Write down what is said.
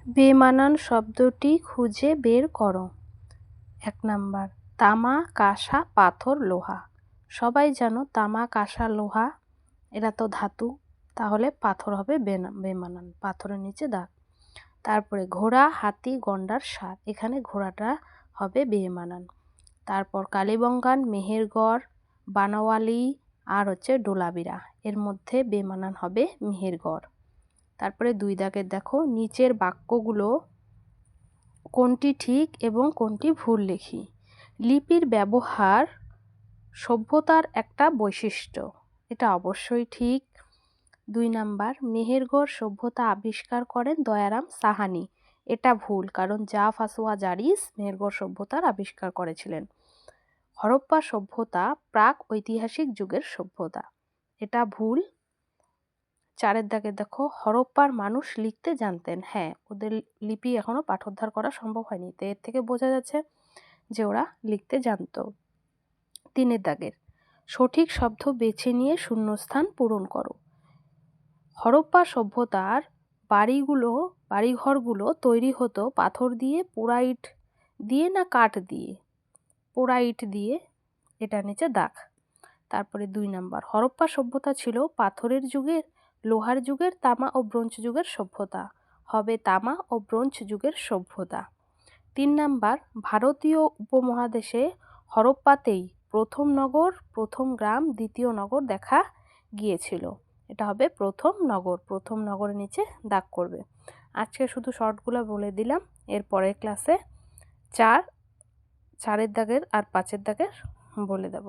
বেমানান শব্দটি খুঁজে বের করো। 1 নাম্বার, তামা, কাঁসা, পাথর, লোহা। সবাই জানো তামা, কাঁসা, লোহা এরা তো ধাতু, তাহলে পাথর হবে বেমানান, পাথরের নিচে দাগ। তারপরে ঘোড়া, হাতি, গন্ডার, ষাঁড়, এখানে ঘোড়াটা হবে বেমানান। তারপর কালীবঙ্গান, মেহেরগড়, বানাওয়ালি আর ডোলাবিরা, এর মধ্যে বেমানান হবে মেহেরগড়। তারপরে 2 দাগের দেখো, নিচের বাক্যগুলো কোনটি ঠিক এবং কোনটি ভুল লিখি। লিপির ব্যবহার সভ্যতার একটা বৈশিষ্ট্য, এটা অবশ্যই ঠিক। 2 নাম্বার, মেহেরগড় সভ্যতা আবিষ্কার করেন দয়ারাম সাহানি, এটা ভুল, কারণ জাফাসওয়া জারিস মেহেরগড় সভ্যতার আবিষ্কার করেছিলেন। হরপ্পা সভ্যতা প্রাক ঐতিহাসিক যুগের সভ্যতা, এটা ভুল। 4 দাগে দেখো, হরপ্পার মানুষ লিখতে জানতেন, হ্যাঁ, ওদের লিপি এখনো পাঠোদ্ধার করা সম্ভব হয়নি, তো এর থেকে বোঝা যাচ্ছে যে ওরা লিখতে জানতো। 3 দাগের, সঠিক শব্দ বেছে নিয়ে শূন্যস্থান পূরণ করো। হরপ্পা সভ্যতার বাড়িঘরগুলো তৈরি হতো পাথর দিয়ে, পোড়া ইট দিয়ে না কাঠ দিয়ে? পোড়া ইট দিয়ে, এটা নিচে দাগ। তারপরে 2 নাম্বার, হরপ্পা সভ্যতা ছিল পাথরের যুগের, লোহার যুগের, তামা ও ব্রোঞ্জ যুগের সভ্যতা, হবে তামা ও ব্রোঞ্জ যুগের সভ্যতা। 3 নাম্বার, ভারতীয় উপমহাদেশে হরপ্পাতেই প্রথম নগর, প্রথম গ্রাম, দ্বিতীয় নগর দেখা গিয়েছিল, এটা হবে প্রথম নগর, প্রথম নগরের নিচে দাগ করবে। আজকে শুধু শর্টগুলো বলে দিলাম, এর পরের ক্লাসে 4 দাগের আর 5 দাগের বলে দেব।